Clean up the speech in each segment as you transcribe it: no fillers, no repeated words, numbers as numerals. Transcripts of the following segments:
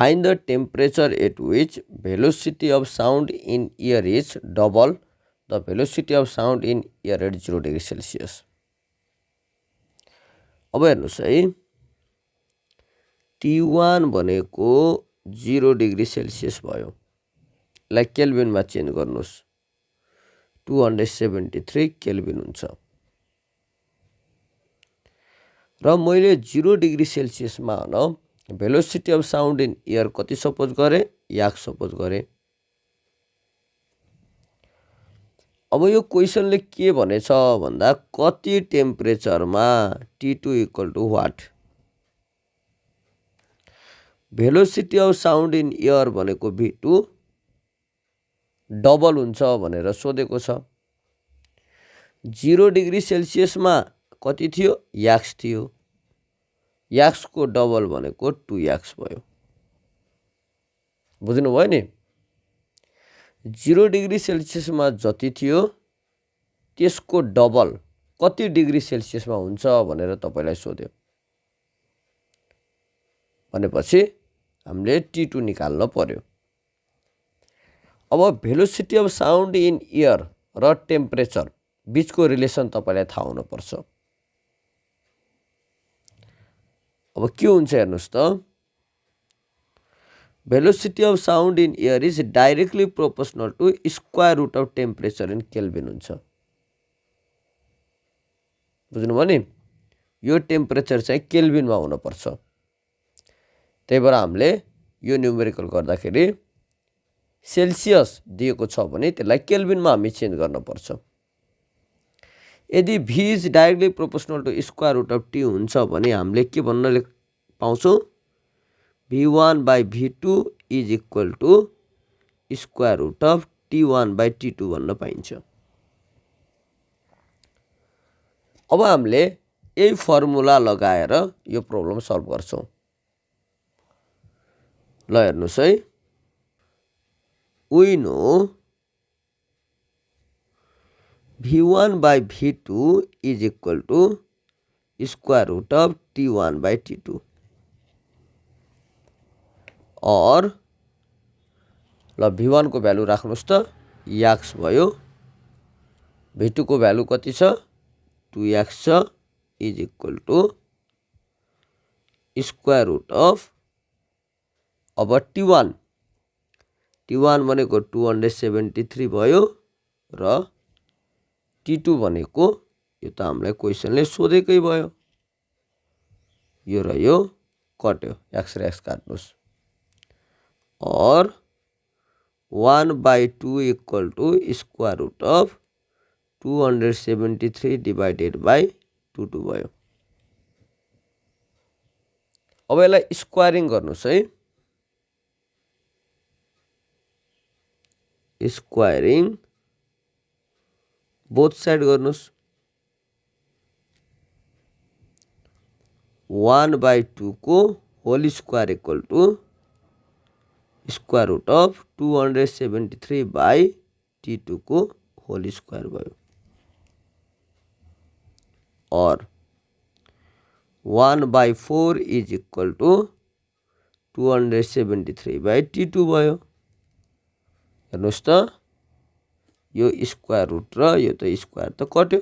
Find the temperature at which velocity of sound in air is double the velocity of sound in air at 0 degree Celsius. अब हेर्नुहोस् है, T1 भनेको 0 degree Celsius भयो। यसलाई केल्भिनमा change गर्नुहोस्, 273 Calvin हुन्छ। र मैले 0 डिग्री सेल्सियसमा velocity of sound in air कति सपोज गरेँ, याक सपोज गरेँ। अब यो क्वेसनले के भनेछ भन्दा कति टेम्परेचरमा T2 equal to what, velocity of sound in air भनेको V2 डबल हुन्छ भनेर सोधेको छ। 0 डिग्री सेल्सियसमा कति थियो, याक्स थियो। याक्सको डबल भनेको 2 याक्स भयो। बुझ्नु भयो नि? 0 डिग्री सेल्सियसमा जति थियो त्यसको डबल कति डिग्री सेल्सियसमा हुन्छ भनेर तपाईलाई सोध्यो भनेपछि हामीले T2 निकाल्न पर्यो। अब velocity of sound in air र टेम्परेचर बीचको रिलेसन तपाईलाई थाहा हुन पर्छ। अब के हुन्छ हेर्नुस् त, velocity of sound in air is directly proportional to square root of temperature in kelvin हुन्छ। बुझ्नुभयो नि? यो टेम्परेचर चाहिँ केल्भिनमा हुनुपर्छ। त्यही भएर हामीले यो न्युमेरिकल गर्दाखेरि सेल्सियस दिएको छ भने त्यसलाई केल्भिनमा हामी चेन्ज गर्न पर्छ। यदि V is directly proportional to square root of T हुन्छ भने हामीले के भन्न पाउँछौँ, V1 by V2 is equal to square root of T1 by T2 भन्न पाइन्छ। अब हामीले यही फर्मुला लगाएर यो प्रब्लम सल्भ गर्छौँ। ल हेर्नुहोस् है, we know V1 by V2 is equal to square root of T1 by T2 और ल V1 को भ्यालु राख्नुस् त याक्स भयो, V2 को भ्यालु कति छ 2 याक्स छ is equal to square root of अब T1 भनेको 273 भयो र T2 भनेको यो त हामीलाई क्वेसनले सोधेकै भयो, यो र यो कट्यो, एक्स र एक्स काट्नुस् और 1/2 equal to square root of 273 divided by 2 भयो। अब यसलाई स्क्वायरिङ गर्नुस् है, स्क्वायरिङ बोथ साइड गर्नुस्, 1/2 को whole square equal to square root of 273 by T2 को होल स्क्वायर भयो और 1/4 is equal to 273 by T2 भयो। हेर्नुहोस् त यो स्क्वायर रुट र यो त स्क्वायर त कट्यो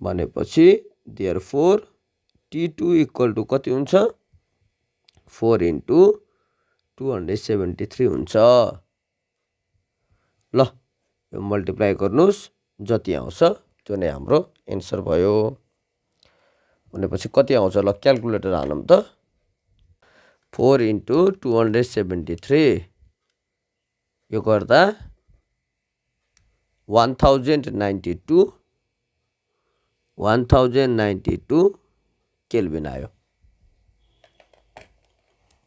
भनेपछि देयरफोर T2 इक्वल टु कति हुन्छ 4 इन्टु 273 हुन्छ। ल यो मल्टिप्लाई गर्नुस्, जति आउँछ त्यो नै हाम्रो एन्सर भयो। भनेपछि कति आउँछ ल क्याल्कुलेटर हानौँ त, 4 इन्टु 273 यो गर्दा 1092 केल्भिन आयो।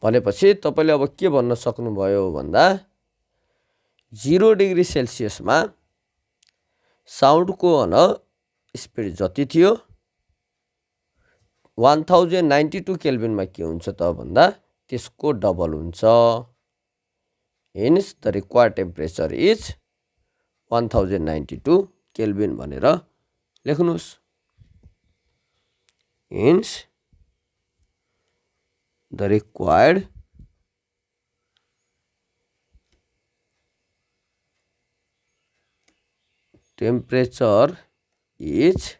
भनेपछि तपाईले अब के भन्न सक्नुभयो भन्दा 0 डिग्री सेल्सियसमा साउन्डको स्पिड जति थियो 1092 केल्भिनमा के हुन्छ त भन्दा त्यसको डबल हुन्छ। Hence the required temperature is 1092 Calvin भनेर लेख्नुस्। Hence the required temperature is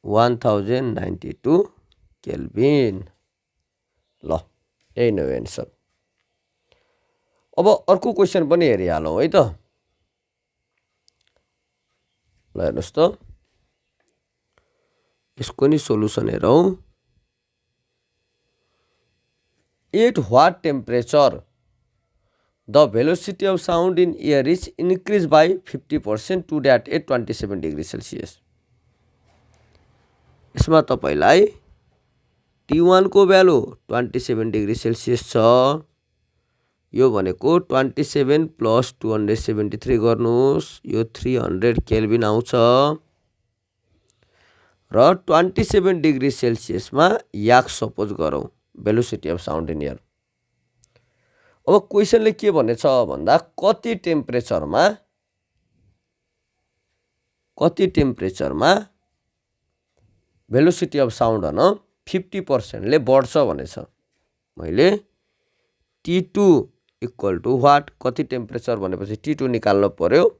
1092 Calvin. ल यही नै एन्सर। अब अर्को क्वेसन पनि हेरिहालौँ है त। ल हेर्नुहोस् त, यसको नि सोलुसन हेरौँ। At what temperature the velocity of sound in air is increased by 50% to that at 27 degree Celsius। यसमा तपाईलाई T1 को भ्यालु 27 डिग्री सेल्सियस छ। यो भनेको 27 प्लस 273 गर्नुहोस्, यो 300 केल्भिन आउँछ र 27 डिग्री सेल्सियसमा याक्स सपोज गरौँ velocity of sound in air. अब क्वेसनले के भनेछ भन्दा कति टेम्परेचरमा भेलोसिटी अफ साउन्ड हन 50% ले बढ्छ भनेछ। मैले T2 इक्वल टु व्हाट, कति टेम्परेचर भनेपछि T2 निकाल्नु पर्यो।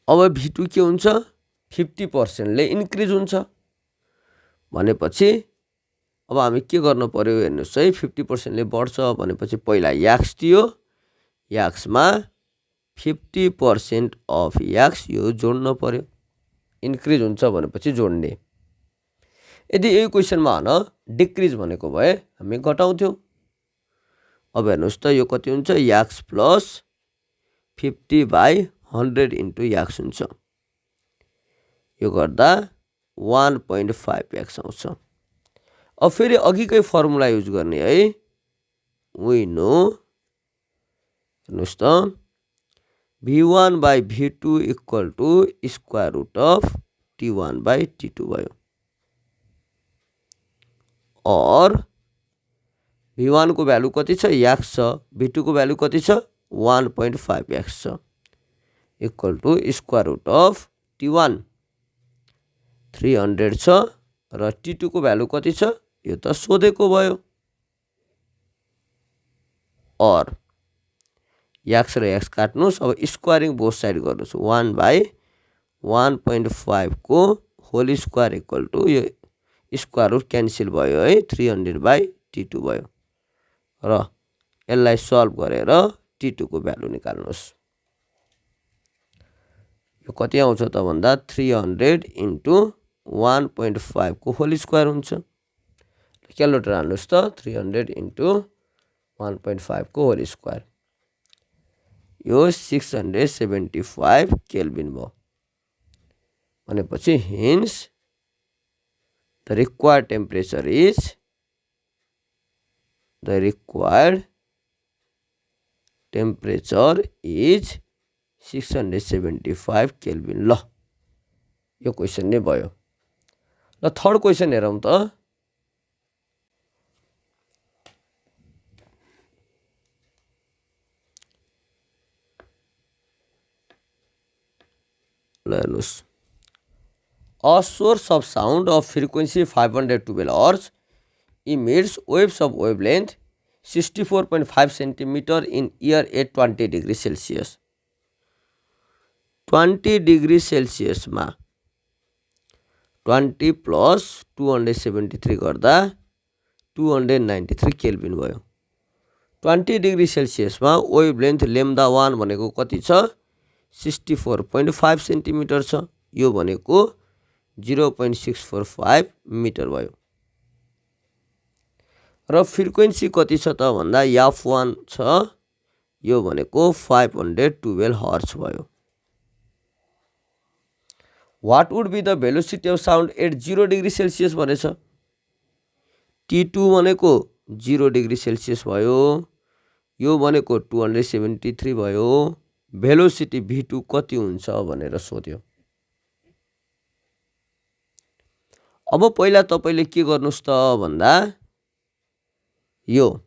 अब V2 के हुन्छ 50% ले इन्क्रिज हुन्छ भनेपछि अब हामी के गर्नु पर्यो हेर्नुहोस् है। 50% ले बढ्छ भनेपछि पहिला याक्स दियो, याक्समा 50% अफ याक्स यो जोड्नु पर्यो। इन्क्रिज हुन्छ भनेपछि जोड्ने। यदि यही क्वेसनमा हन डिक्रिज भनेको भए हामी घटाउँथ्यौँ। अब हेर्नुहोस् त यो कति हुन्छ, याक्स प्लस 50/100 इन्टु याक्स हुन्छ। यो गर्दा 1.5x आउँछ। अब फेरि अघिकै फर्मुला युज गर्ने है। वी नो, हेर्नुहोस् त, V1/V2 equal to square root of T1/T2 भयो। और V1 को भ्यालु कति छ, याक्स छ। V2 को भ्यालु कति छ, 1.5x छ, equal to square root of T1 300 छ र T2 को भ्यालु कति छ, यो त सोधेको भयो। और याक्स र याक्स काट्नुहोस्। अब स्क्वायरिङ बोथ साइड गर्नुहोस्। 1/1.5 को होल स्क्वायर इक्वल टु यो स्क्वायर रुट क्यान्सल भयो है, 300/T2 भयो र यसलाई सल्भ गरेर T2 को भ्यालु निकाल्नुहोस्। यो कति आउँछ त भन्दा 300 इन्टु 1.5 को होल स्क्वायर हुन्छ। क्यालकुलेटर हाल्नुहोस् त, 300 इन्टु 1.5 को होल स्क्वायर, यो 675 केल्भिन भयो। भनेपछि hence the required temperature is, the required temperature is 675 Calvin. ल यो क्वेसन नै भयो। ल थर्ड क्वेसन हेरौँ त। ल हेर्नुहोस्, a source of sound of frequency 512 Hz emits waves of wavelength 64.5 cm in air at 20 degree Celsius। 20 degree Celsius मा 20 प्लस 273 गर्दा 293 केल्भिन भयो। 20 डिग्री सेल्सियसमा वेभलेन्थ लेम्दा 1 भनेको कति छ, 64.5 सेन्टिमिटर छ। यो भनेको 0.645 मिटर भयो। र फ्रिक्वेन्सी कति छ त भन्दा f1 छ, यो भनेको 512 हर्ट्ज भयो। What would be the velocity of sound at 0 degree Celsius भनेछ। T2 भनेको 0 डिग्री सेल्सियस भयो, यो भनेको 273 भयो। भेलोसिटी V2 कति हुन्छ भनेर सोध्यो। अब पहिला तपाईले के गर्नुस् त भन्दा यो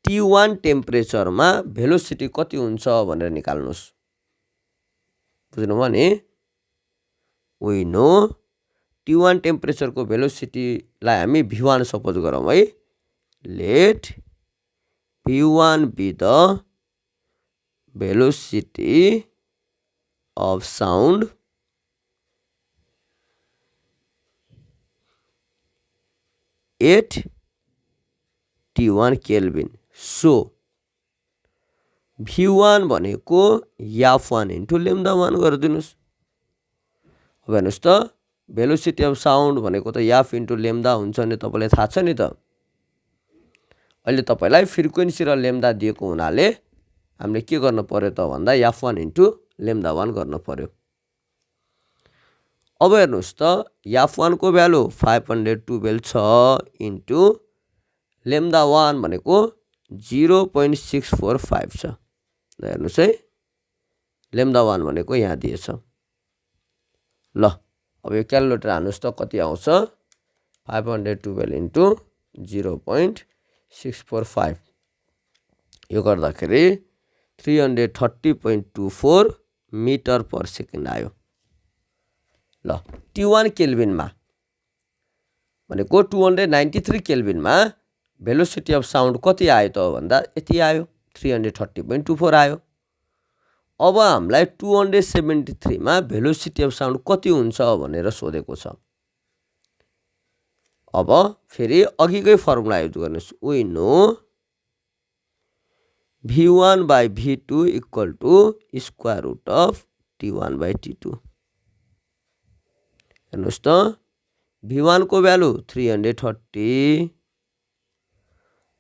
T1 टेम्परेचरमा भेलोसिटी कति हुन्छ भनेर निकाल्नुस्। बुझ्नुभयो नि। We know T1 टेम्परेचरको भेलोसिटीलाई हामी V1 सपोज गरौँ है। Let V1 be the velocity of sound at T1 Kelvin. So V1 भनेको F1 इन्टु लेम्दा 1 गरिदिनुस्। अब हेर्नुस् त भेलोसिटी अफ साउन्ड भनेको त F इन्टु लेम्दा हुन्छ नि तपाईलाई थाहा छ नि त। अहिले तपाईलाई फ्रिक्वेन्सी र लेम्दा दिएको हुनाले हामीले के गर्न पर्यो त भन्दा F1 इन्टु लेम्दा 1 गर्न पर्यो। अब हेर्नुस् त F1 को भ्यालु 512 छ इन्टु लेम्दा 1 भनेको 0.645 छ। हेर्नुस् है लेम्दा 1 भनेको यहाँ दिएछ। ल अब यो क्यालकुलेटर हाल्नुस् त कति आउँछ 512 इन्टु 0.645 यो गर्दाखेरि 330.24 मिटर पर सेकेन्ड आयो। ल T1 केल्भिनमा भनेको 293 केल्भिनमा भेलोसिटी अफ साउन्ड कति आयो त भन्दा यति आयो 330.24 आयो। अब हामीलाई 273 मा भेलोसिटी अफ साउन्ड कति हुन्छ भनेर सोधेको छ। अब फेरि अघिकै फर्मुला युज गर्नुस्। We know V1 by V2 equal to square root of T1 by T2। हेर्नुस् त V1 को भ्यालु 330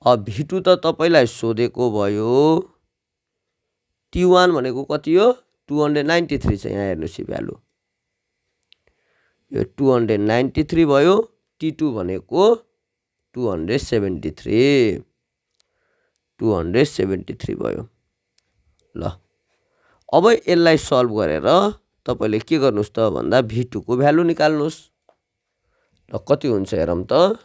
अब V2 त तपाईलाई सोधेको भयो T1 भनेको कति हो 293 छ। यहाँ हेर्नुस् भ्यालु यो 293 भयो। T2 भनेको 273 भयो। ल अब यसलाई सल्भ गरेर तपाईले के गर्नुस् त भन्दा V2 को भ्यालु निकाल्नुस्। ल कति हुन्छ हेरौँ त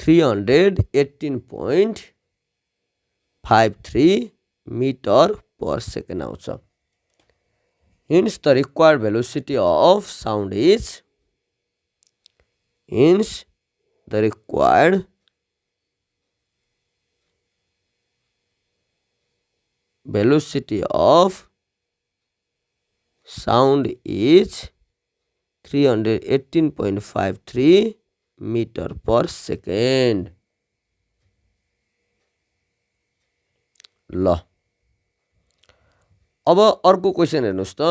318.53 meter per second आउँछ। Hence the required velocity of sound is velocity of sound is 318.53 meter per second। ल अब अर्को क्वेशन हेर्नुस् त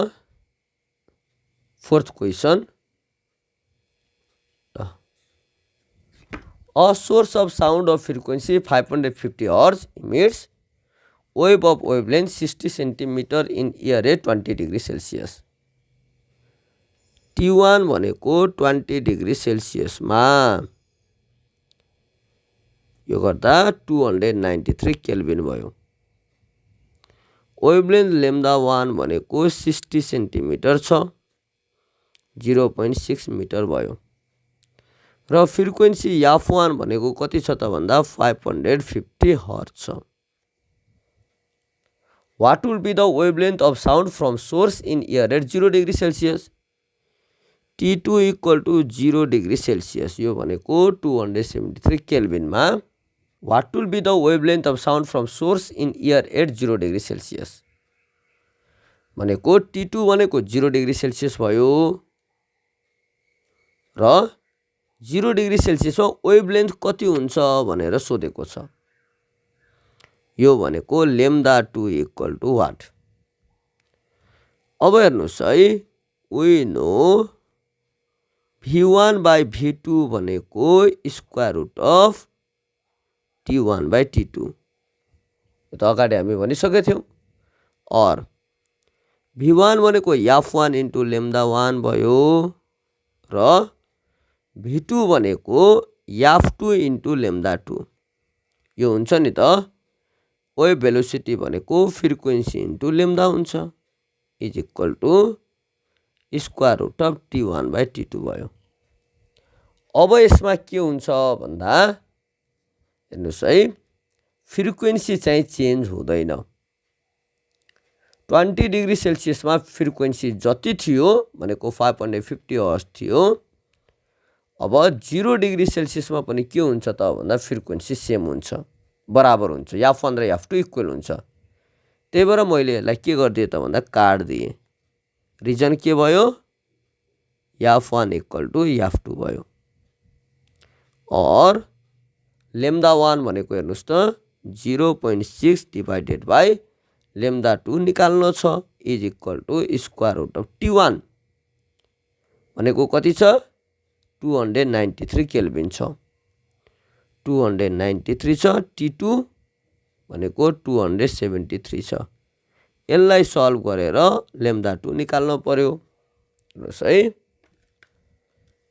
fourth question. A source of sound of frequency 550 Hz emits wave of wavelength 60 cm in air at 20 degree Celsius। T1 भनेको 20 degree Celsius मा यो गर्दा 293 Calvin भयो। वेभलेन्थ लेम्दा 1 भनेको 60 सेन्टिमिटर छ 0.6 मिटर भयो र फ्रिक्वेन्सी F1 भनेको कति छ त भन्दा 550 हर्ट्ज छ। What will be the wavelength of sound from source in air at 0 degree Celsius? T2 equal to 0 degree Celsius यो भनेको 273 केल्भिन मा What will be the wavelength of sound from source in air at 0 degree Celsius? भनेको T2 भनेको 0 degree Celsius भयो र 0 degree Celsius मा wavelength कति हुन्छ भनेर सोधेको छ। यो भनेको लेम्दा 2 इक्वल टु वाट। अब हेर्नुस् है we know V1 by V2 भनेको square root of T1 by T2 यो त अगाडि हामी भनिसकेका थियौं। और V1 भनेको F1 इन्टु लेम्दा 1 भयो र V2 भनेको F2 इन्टु लेम्दा 2 यो हुन्छ नि त वेभ भेलोसिटी भनेको फ्रिक्वेन्सी इन्टु लेम्दा हुन्छ is equal to square root of T1 by T2 भयो। अब यसमा के हुन्छ भन्दा हेर्नुहोस् है, फ्रिक्वेन्सी चाहिँ चेन्ज हुँदैन। 20 डिग्री सेल्सियसमा फ्रिक्वेन्सी जति थियो भनेको 550 हर्ट्ज थियो, अब 0 डिग्री सेल्सियसमा पनि के हुन्छ त भन्दा फ्रिक्वेन्सी सेम हुन्छ, बराबर हुन्छ, F1 र F2 इक्वल हुन्छ। त्यही भएर मैले यसलाई के गरिदिएँ त भन्दा काट्दिएँ। रिजन के भयो, F1 इक्वल टु F2 भयो। और λ1 भनेको हेर्नुहोस् त 0.6 डिभाइडेड बाई λ2 निकाल्नु छ, is equal to square root of T1 भनेको कति छ, 293 केल्भिन छ, 293 छ। T2 भनेको 273 छ। यसलाई सल्भ गरेर λ2 निकाल्नु पर्यो। हेर्नुहोस् है,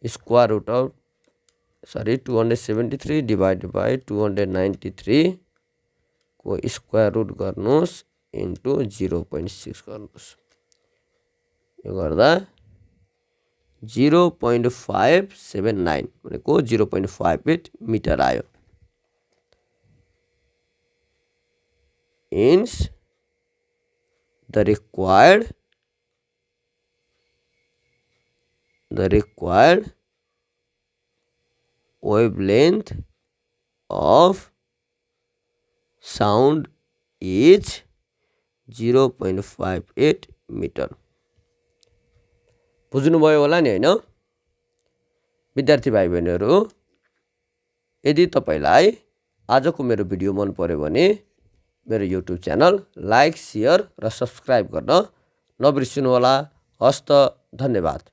square root of 273 divided by 293 को स्क्वायर रुट गर्नुहोस् इन्टु 0.6 गर्नुहोस्, यो गर्दा 0.579 भनेको 0.58 मिटर आयो। Hence the required wavelength of sound is 0.58 metre. बुझ्नुभयो होला नि हैन विद्यार्थी भाइ बहिनीहरू? यदि तपाईलाई आजको मेरो भिडियो मन पर्यो भने मेरो युट्युब च्यानल लाइक, शेयर र सब्स्क्राइब गर्न नबिर्सिनु होला। हस्त, धन्यवाद।